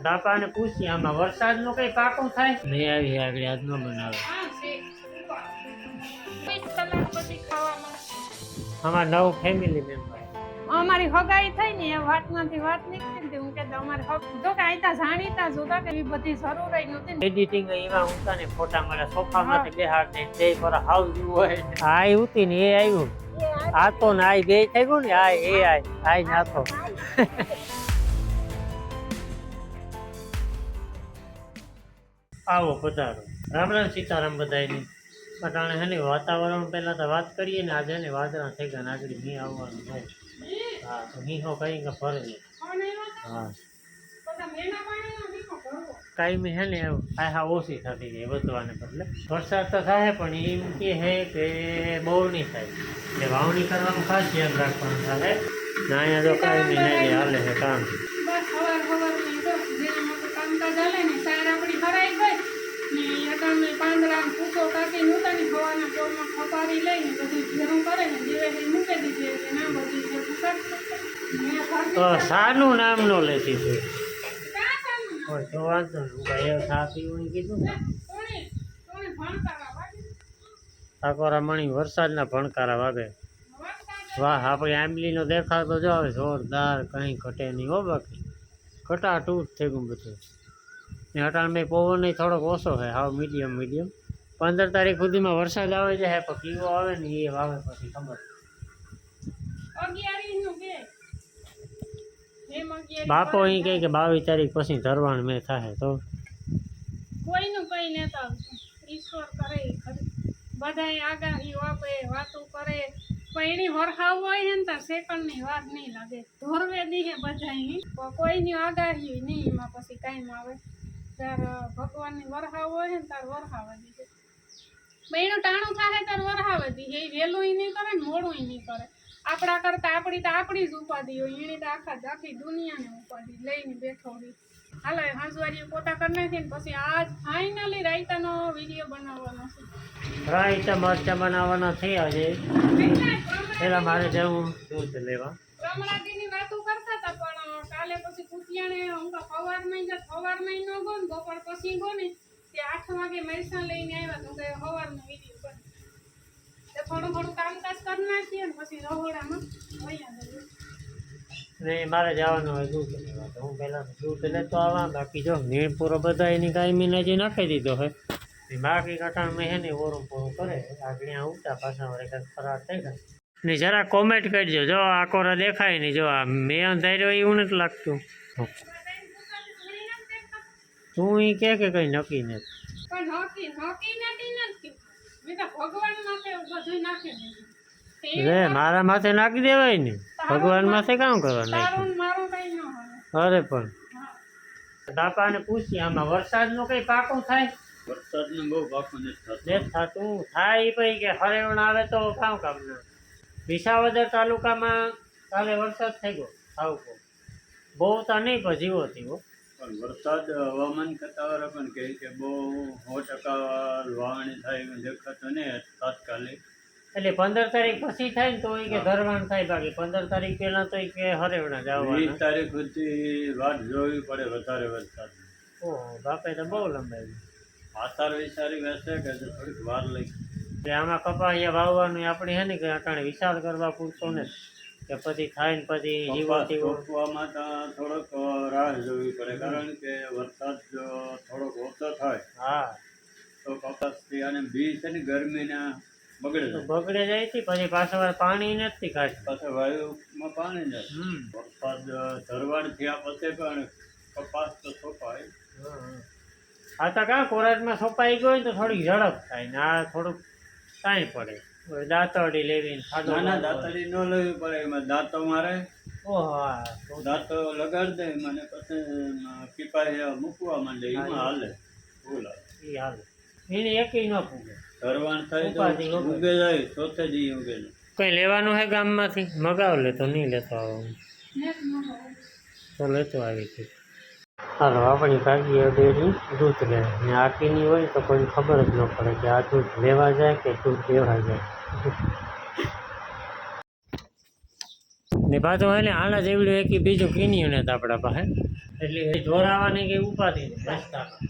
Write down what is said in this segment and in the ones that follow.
બાપાને પૂછી આમાં વરસાદનું કઈ પાકું થાય નહીં આવી આગળ આજ ન બનાવે અમારા 9 ફેમિલી મેમ્બર અમારી હગાઈ થઈ ને એ વાતમાંથી વાત નીકળી હું કે અમારે જો કે આઈતા જાણીતા જોતા કે બધી જરૂર જ નહોતી એડિટિંગ એવા ઊંચા ને ફોટા મારા સોફામાંથી બેહાડ ને તે પર હાઉસ હોય આ ઉતી ને એ આવ્યું આ તો ને આ બે થઈ ગયું ને આ એ આ નાથો આવો પધારો રામ રામ સીતારામ બધાયની પટાણે હે ને વાતાવરણ પહેલા તો વાત કરીએ ને આજે ને વાદળા થઈ ગયા આગળ નહીં આવવાનું થાય હા તો નીહો કઈ કે ફરે હા કાયમી હે ને આહા ઓછી થતી જાય વધવાને બદલે વરસાદ તો થાય પણ એમ કે હે કે બહુ નહીં થાય એટલે વાવણી કરવાનું ખાસ ધ્યાન રાખવાનું થાય ને અહીંયા જો કાયમી નહીં હાલે છે કામ તો સાનું નામ નો લેતી છે તો વાંધો નહીં સા પીવું કીધું ને ઠાકોરા મણી વરસાદના ભણકારા વાગે વાહ આપણે આંબલીનો દેખાતો જો આવે જોરદાર કંઈ ઘટે નહીં હો બાકી ઘટાટૂટ થઈ ગયું બધું ને અટાણ મેં પવન નહીં થોડોક ઓછો છે હાવ મીડિયમ 15 તારીખ સુધીમાં વરસાદ આવે છે પણ કીવો આવે ને એ વાવે પછી ખબર બાપો અહીં કહે કે 22 તારીખ પછી ધરવાણ મેં થાય તો કોઈનું કઈ નેતા ઈશ્વર કરે બધા આગાહી આપે વાતો કરે પણ એની વરખાવ હોય ને તાર સેકન્ડની વાત નહીં લાગે ધોરવે દીહે બધાની કોઈની આગાહી નહીં એમાં પછી કાંઈ આવે તાર ભગવાનની વરખાવ હોય ને તાર વરખાવે દીધે એનું ટાણું થાય તાર વરખાવે દીધે એ વહેલું નહીં કરે ને મોડું નહીં કરે આપણા કરતા આપણી જ ઉપાધિ હોય એની તો આખી દુનિયાને ઉપાધિ લઈને બેઠો હોય હાલો હાંસવારી પોતા કરી નાખી ને પછી આજ ફાઇનલી રાયતાનો વિડીયો બનાવવાનો છે રાયતા મરચા બનાવવાના થયા છે પેલા મારે જવું દૂધ લેવા રમણાદીની વાતો કરતા હતા પણ કાલે પછી કુતિયાને હું તો સવારમાં ન ગો ને બપોર પછી ગો ને તે 8 વાગે મૈસા લઈને આવ્યા તો કે સવારનો વિડીયો બન થોડું કામકાજ કરી નાખીએ ને પછી રહોડામાં ને મારે જવાનું હોય દૂધ લેવા તો હું પહેલાં દૂધ લેતો આવા બાકી જો નીણ પૂરો બધા એની કાયમીને જે નાખી દીધો હોય બાકી કટાણ મેં હે ને ઓરું પૂરું કરે આગળ ઊંચા પાછા વડે કંઈક ફરાર થઈ ગયા ને જરા કોમેન્ટ કરજો જો આ કોરા દેખાય નહીં જો આ મેં અંધાર્યો એવું નથી લાગતું તું એ કે કંઈ નક્કી નથી રે મારા માથે નાખી દેવાય ને ભગવાન માથે કામ કરવાનું અરે પણ બાપાને પૂછી આમાં વરસાદનું કઈ પાકું થાય વરસાદનું બહુ પાકું નથી થતું થાય એ પછી કે હરેવણ આવે તો કામ વિસાવદર તાલુકામાં કાલે વરસાદ થઈ ગયો આવકો બહુ તો નહીં પણ જીવો થયો પણ વરસાદ હવામાન ખાતા પણ કહે કે બહુ 100% વાવણી થાય દેખાતો નહીં તાત્કાલિક એટલે 15 તારીખ પછી થાય ને તો એ કે ધરવાણ થાય બાકી 15 તારીખ પહેલા તો એ કે હરેવણા જવાના 20 તારીખ સુધી વાત જોવી પડે વધારે વરસાદ ઓહો બાપે તો બહુ લંબાઈ આસાર વિચારી બેસે કે થોડીક વાર લઈ એટલે આમાં કપાસિયા વાવવાનું આપણે હે ને કે અટાણે વિચાર કરવા પૂરતો ને કે પછી થાય ને પછી રોપવામાં તો થોડોક રાહ જોવી પડે કારણ કે વરસાદ જો થોડોક ઓછો થાય હા તો કપાસ અને બી છે ને ગરમીના બગડે જાય છે પછી પાછળ પાણી નથી કાઢતું પાછળ વાયુમાં પાણી નથી વરસાદ ધરવાડ થયા પછી પણ કપાસ તો સોપાય આ તો કાં કોરાટમાં સોપાઈ ગયો તો થોડીક ઝડપ થાય ને આ થોડુંક કાંઈ પડે દાંતરડી લેવી નાના દાંતરડી ન લેવી પડે એમાં દાંતો મારે દાંતો લગાડી દે મને પછી પીપાઈ મૂકવા માંડે એમાં હાલે ફૂલ એ હાલે એને એકેય ન પૂગે ધરવાણ થાય તો ઉગે જાય ચોથે દી ઉગે કંઈ લેવાનું હે ગામમાંથી મગાવ લેતો નહીં લેતો આવું તો લેતો આવી છે હાલો આપણી ભાગીએ ડેરી દૂધ લે ને આટીની હોય તો કોઈ ખબર જ ન પડે કે આ દૂધ લેવા જાય કે દૂધ દેવા જાય ને પાછો એને આના જેવડું એક બીજું કીન્યું ને આપણા પાસે એટલે એ જોરાવાની કઈ ઉપાધિ નહીં રસ્તામાં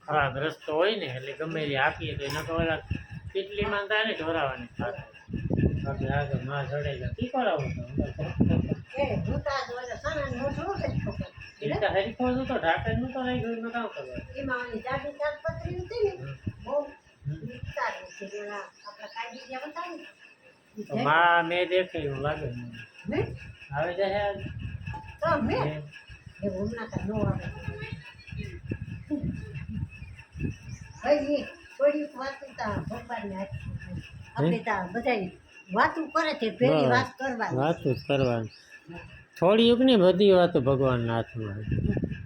ખરાબ રસ્તો હોય ને એટલે ગમે તે આપીએ તો એના તો ઓલા કેટલીમાં થાય ને જોરાવાની ખાતે આપણે આગળ માં ચડે જાય કી કરાવું તો હરીફો તો ઢાકર નું તો રહી ગયું કામ કરવા માં મેં દેખાયું લાગે આવે જાય વાતું કરે છે પેલી વાત કરવા વાતું જ કરવાની થોડી યુગ ની બધી વાતો ભગવાનના હાથમાં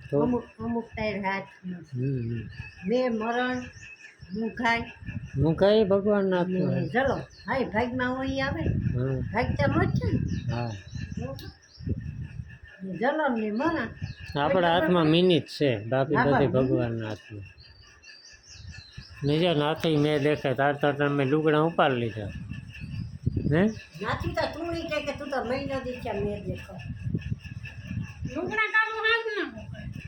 તો અમુક અમુક ટાઈમ હાથ હમ મેં મરણ મુખાય હું કઈ ભગવાનના હાથમાં ચલો હાઈ ભાગમાં હોય આવે હમ ભાગ તો નો જ છે હા ને જલમ ને મરણ આપણા હાથમાં મિનિટ છે બાકી બધી ભગવાનના હાથમાં નિજા નાથી મેં દેખાય તાર તો તમે લુગડા ઉપાડી લીધા હે નાથી તો તું ઈ કે તું તો મહિનો દી છે મેં દેખો લુગડા કાઢું હાથ ના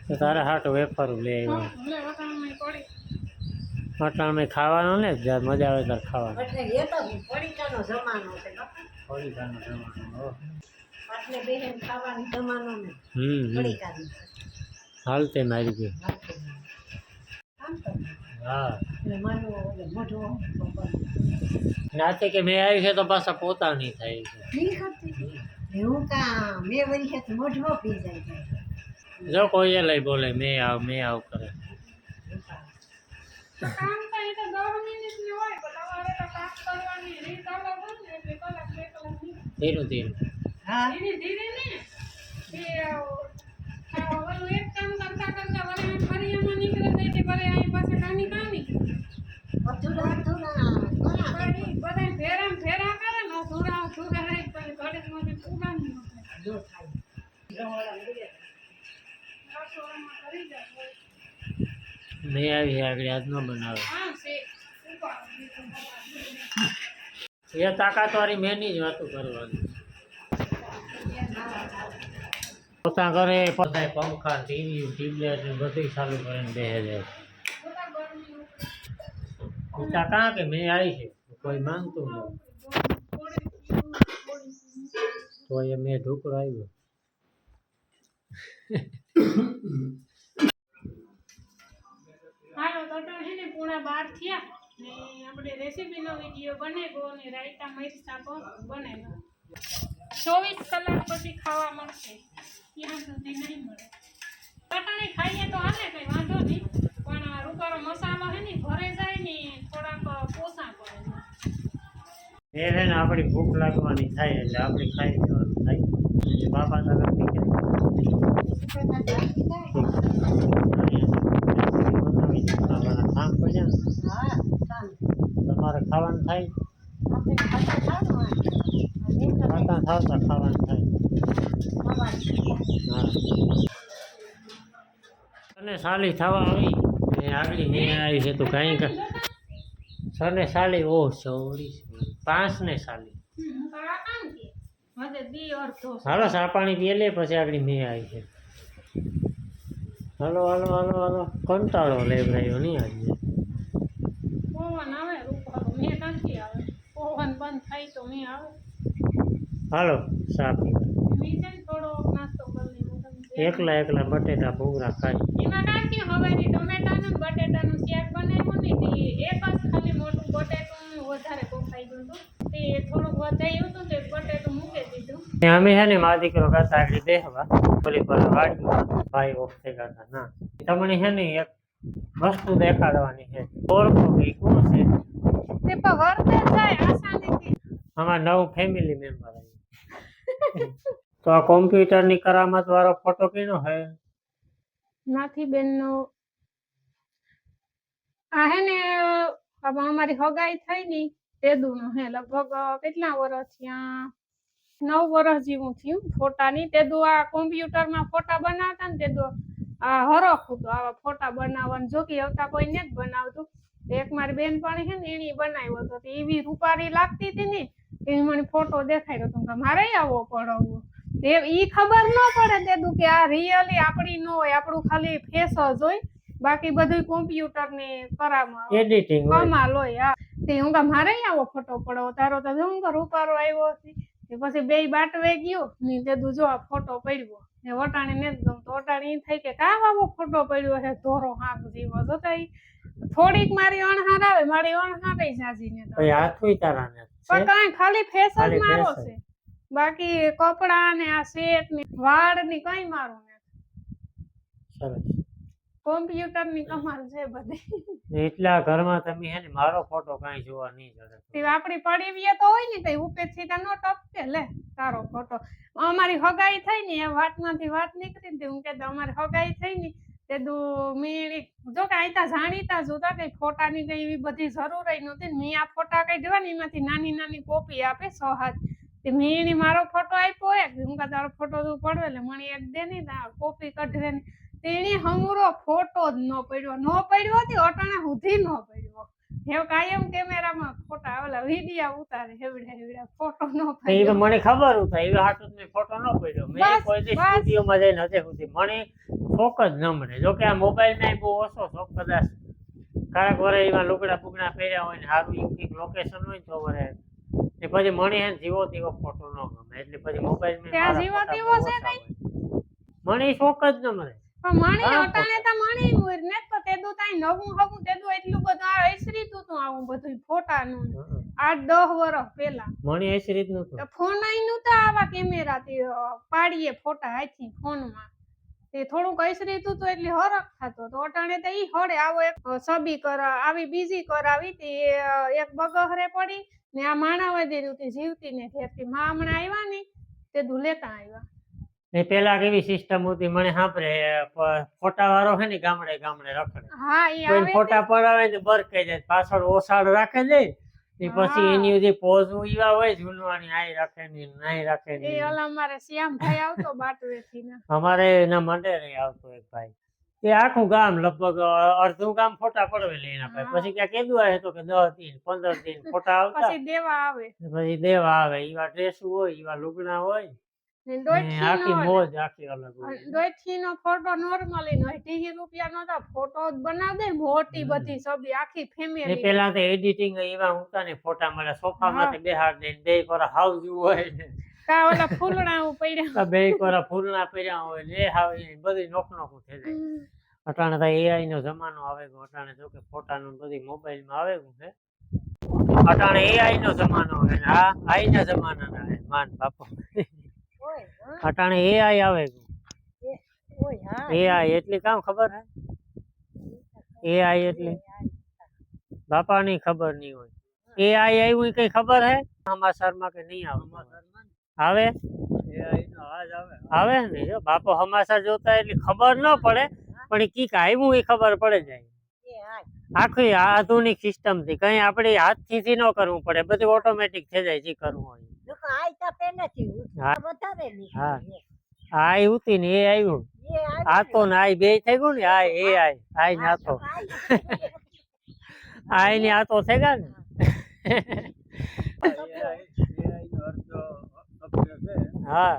તો તારા હાટ વેફરું લે આવ્યો લે વટાણામાં પડી અટાણે ખાવાનું ને જ્યારે મજા આવે ત્યારે ખાવાનું એટલે એ તો પડીકાનો જમાનો છે બાપા થોડી ખાનો જમવાનું હો એટલે બેહેન ખાવાનો જમાનો ને હમ પડીકાનો હાલતે મારી ગઈ આમ તો હા એટલે માનવો ઓલે મોઢો નાતે કે મેં આવી છે તો પાછા પોતાની થાય છે ઠીક હતી એવું કા મેં વળી છે તો મોઢો પી જાય છે જો કોઈ લઈ બોલે મેં આવ કરે તો કામ તો એ તો 10 મિનિટની હોય પણ તમારે તો કામ કરવાની રીત અલગ હોય ને એટલે કલાક 2 કલાક નહીં ધીરું ધીરું હા ધીરે ધીરે ને કે ઓલું એક કામ કરતા કરતા વરે ફરિયામાં નીકળે તો એટલે વરે અહીં પાસે કાની અધૂરા અધૂરા કોના બધા ફેરા કરે ને થોડા રહે પણ ઘડીકમાંથી પૂરા નહીં થાય જો થાય રસોડામાં કરી જાય મેં આવી આગળ યાદ ન બનાવે હા છે એ તાકાતવાળી મેની જ વાતું કરવાની પોતા ઘરે પોતા પંખા ટીવી ટ્યુબલાઇટ ને બધું ચાલુ કરીને બેસે જાય ઊંચા કાં કે મેં આવી છે કોઈ માંગતું નહીં તો એ મેં ઢોકળો આવ્યો હાલો તો છે ને પૂણા 12 થયા ને આપણે રેસીપીનો વિડીયો બનાવ્યો અને રાયતા મરચાં પણ બનાવ્યો 24 કલાક પછી ખાવા મળશે ત્યાં સુધી નહીં મળે કટાણી ખાઈએ તો હાલે કંઈ વાંધો નહીં પણ રૂપારો મસાલો છે ને ભરે જાય ને થોડાક પોસા પડે એ છે ને આપણી ભૂખ લાગવાની થાય એટલે આપણે ખાઈ લેવાનું થાય એટલે બાપા તરફ નીકળે કામ પડ્યા હા કામ તમારે ખાવાનું થાય આપણે ખાતા ખાવાનું ખાતા ખાવતા ખાવાનું થાય હા અને સાલી થવા આવી ને આગળ મેં આવી છે તો કાંઈ સને સાલી ઓહ સોરી 5 ને સાલી કામ કે હવે દી અડધો હાલો સા પાણી પીએ લે પછી આગળ મેં આવી છે હાલો હાલો હાલો હાલો કંટાળો લેવરાયો નહીં આજે પવન આવે રૂપારો મેં ક્યાંથી આવે પવન બંધ થાય તો મેં આવે હાલો સા પીવા મેં છે ને થોડો નાસ્તો કરી લેવો એકલા એકલા બટેટા ભૂંગળા ખાય એમાં કાંઈ હવારી ટમેટાનું ને બટેટાનું શાક બનાવ્યું ને તે એક જ ખાલી મોટું બટેટું વધારે કોખાઈ ગયું હતું તે થોડુંક વધાર્યું હતું તે બટેટું મૂકી દીધું અમે છે ને મારા દીકરો કરતા આગળ બેહવા બોલી પર વાડીમાં ભાઈ ઓફ થઈ ગયા ના તમને છે ને એક વસ્તુ દેખાડવાની છે ઓળખો કે કોણ છે તે પણ વર્તે જાય આસાનીથી આમાં 9 ફેમિલી મેમ્બર આવ્યા તો આ કોમ્પ્યુટરની કરામત વાળો ફોટો કેનો હે નાથી બેનનો આ હે ને હવે અમારી હગાઈ થઈ ની તેદુનો હે લગભગ કેટલા વર્ષ થયા 9 વર્ષ જેવું થયું ફોટાની તેદુ આ કોમ્પ્યુટરમાં ફોટા બનાવતા ને તેદુ આ હરખ હતો આવા ફોટા બનાવવાનું જો કે આવતા કોઈ ને જ બનાવતું એક મારી બેનપણી છે ને એની બનાવ્યો હતો એવી રૂપારી લાગતી હતી ને એ મને ફોટો દેખાડ્યો હતો કે મારે આવો પડાવવો ઈ ખબર ન પડે તેદું કે આ રિયલી આપણી ન હોય, આપણું ખાલી ફેસ જ હોય, બાકી બધું કોમ્પ્યુટર ની કરામાં એડિટિંગ કમાલ હોય. હા તે હું મારે આવો ફોટો પડો તારો તો હું રૂપારો આવ્યો છે પછી બે બાટવે ગયો ને તેદું જો આ ફોટો પડ્યો ને વટાણી ને ગમતો વટાણી ઈ થાય કે કામ આવો ફોટો પડ્યો છે ધોરો હાક જેવો જોતા ઈ થોડીક મારી અણહાર આવે, મારી અણહાર જાજી ને તો હાથું તારા ને પણ કાંઈ ખાલી ફેસ જ ખાલી મારો face જ. છે, બાકી કપડા ને આ સેટ ને વાળ ની કઈ મારું નથી. સરસ. કોમ્પ્યુટર ની કમાલ છે બધી. ને એટલા ઘરમાં તમે હે ને મારો ફોટો કાંઈ જોવા નહીં જડે. તે આપણી પડીવીએ તો હોય ને કઈ ઉપેથી તો નો ટપકે લે તારો ફોટો. અમારી હગાઈ થઈ ને એ વાતમાંથી વાત નીકળી ને હું કહેતા અમારી હગાઈ થઈ ને તે મેં જો કે આઈતા જાણીતા જોતા કઈ ફોટાની કઈ એવી બધી જરૂર નહોતી ને મેં આ ફોટા કઈ દેવા ને એમાંથી નાની નાની કોપી આપે 6 હાથ તે મેં એની મારો ફોટો આપ્યો એક હું કહા તારો ફોટો તું પડવે એટલે મને એક દે ને કોપી કઢવે ને તેની હમરો ફોટો જ ન પડ્યો હતી અટાણે સુધી ન પડ્યો. એવું કાયમ કેમેરામાં ફોટા ઓલા વિડિયા ઉતારે હેવડા ફોટો ન એ પડ્યો. તો મને ખબર હતી એ હાટું મેં ફોટો ન પડ્યો. મેં બસ, કોઈ દી બસ. સ્ટુડિયોમાં જઈને હજે સુધી મને શોખ જ ન મળે. જો કે આ મોબાઈલમાં બહુ ઓછો શોખ, કદાચ કારક વરે એમાં લુગડા બુગડા પહેર્યા હોય ને સારું એવું કંઈક લોકેશન હોય ને તો વરે ને પછી મને હે ને જીવો તેવો ફોટો ન ગમે એટલે પછી મોબાઈલમાં ત્યાં જીવો તેવો છે મને ઈ શોખ જ ન મળે. પણ મણી હા, અટાણે તો મણી મુર ને તો તેદું તાઈ નવું હવું તેદું એટલું બધું આ એસરી તું આવું બધું ફોટાનું 8-10 વર્ષ પહેલા મને એસી રીતનું હતું. ફોન આઈનું તો આવા કેમેરા થી પાડીએ ફોટા હાથી ફોનમાં તે થોડુંક એસરી તું તો એટલે હરખ થતો તો અટાણે તો ઈ હળે આવો એક સબી આવી બીજી કરાવી તે એક બગહરે પડી ને આ માણાવા દેરું તે જીવતી ને ફેરતી માં હમણાં આવ્યા ને તેદું લેતા આવ્યા. એ પેલા કેવી સિસ્ટમ હતી મને સાંભળે ફોટા વાળો છે ને ગામડે ગામડે રખડે હા ઈ કોઈ આવે ફોટા પડાવે ને બરકાઈ જાય પાછળ ઓસાડ રાખે દે ને પછી હા. એની બધી પોઝ એવા હોય ઝૂલવાની આઈ રાખે ને નાઈ રાખે એ ને ઓલા અમારે શ્યામભાઈ આવતો બાટવેથી ને અમારે એના મંડે નહીં આવતો એક ભાઈ એ આખું ગામ લગભગ અડધું ગામ ફોટા પડવે લે એના ભાઈ પછી ક્યાં કીધું આવે તો કે 10 દિન 15 દિન ફોટા આવતા પછી દેવા આવે પછી દેવા આવે એવા ડ્રેસ હોય એવા લુગડા હોય ને ને આખી મોજ આખી અલગ હોય. દોઢી નો ફોટો નોર્મલી નો 80 રૂપિયા નો તો ફોટો જ બનાવ દે મોટી બધી સબી આખી ને ફેમિલી પેલા તો એડિટિંગ એવા ઉતા ને ફોટા મળે સોફા માંથી બેહાડ દે બે કોરા હાવ જેવું હોય ને કા ઓલા ફૂલડા પડ્યા બે કોરા ફૂલના પહેર્યા હોય ને હાવ એ બધી નોખ નોખું થઈ જાય. અટાણે તો એઆઈ નો જમાનો આવે ગયો. અટાણે જો કે ફોટા નું બધી મોબાઈલ માં આવે ગયું છે. અટાણે એઆઈ નો જમાનો આવે ને આ આઈ ના જમાના ના હે માન બાપો. અટાણે એઆઈ આવે ગયું. એઆઈ એટલે કામ ખબર હે? એઆઈ એટલે બાપાની ખબર નહીં હોય. એઆઈ આવ્યું કઈ ખબર હે સમાચારમાં કે નહીં આવે? આવે આવે ને જો બાપો સમાચાર જોતા એટલે ખબર ન પડે પણ કીક આવ્યું એ ખબર પડે જાય. આખી આધુનિક સિસ્ટમ થી કઈ આપણે હાથથી ન કરવું પડે, બધું ઓટોમેટિક થઈ જાય જે કરવું હોય. હા આ ઉતી ને એ આવ્યું આ તો ને આ બે થઈ ગયું ને આ એ આઈ ના તો આઈ ને આ તો થઈ ગયા ને. હા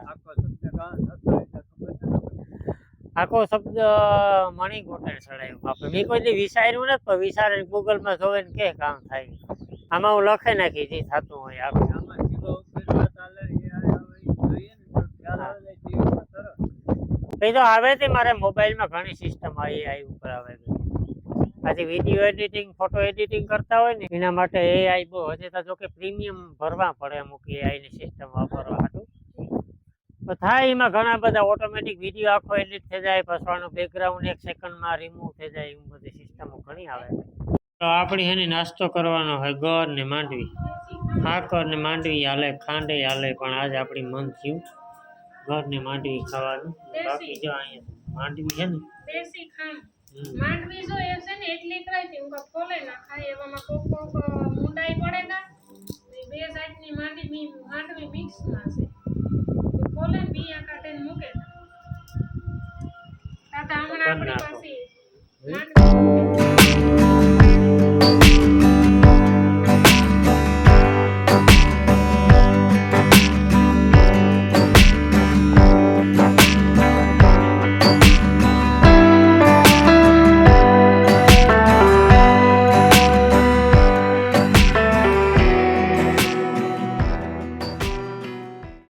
આખો શબ્દ મણી ગોટે ચડાયું બાપે. મેં કોઈ દી વિચાર્યું નથી પણ વિચારે ગૂગલ માં જોવે ને કે કામ થાય. આમાં હું લખે નાખી જે થતું હોય એ તો આવે તે મારે મોબાઈલ માં ઘણી સિસ્ટમ આવી ઉપર આવે છે. આજે વિડીયો એડિટિંગ ફોટો એડિટિંગ કરતા હોય ને એના માટે એઆઈ બહુ હજી તો જો કે પ્રીમિયમ ભરવા પડે અમુક એઆઈ ની સિસ્ટમ વાપરવા હાટું થાય. એમાં ઘણા બધા ઓટોમેટિક વિડીયો આખો એડિટ થઈ જાય પછી બેકગ્રાઉન્ડ 1 સેકન્ડમાં રિમૂવ થઈ જાય એમ બધી સિસ્ટમો ઘણી આવે. તો આપણી એની નાસ્તો કરવાનો હોય ગોળ ને માંડવી, ખાકર ને માંડવી હાલે, ખાંડે હાલે પણ આજે આપણી મન થયું ગોળ ને માંડવી ખાવાનું. બાકી જો અહીંયા માંડવી છે ને દેશી ખાંડ માંડવી જો એ છે ને એટલી કરાઈ હું ખોલે ના ખાય એવામાં કોક કોક મુંડાઈ પડે ના બે જાતની માંડવી મિક્સ માં છે ખોલે બિયા કાઢીને મૂકે તાતા હમણાં આપણી પાસે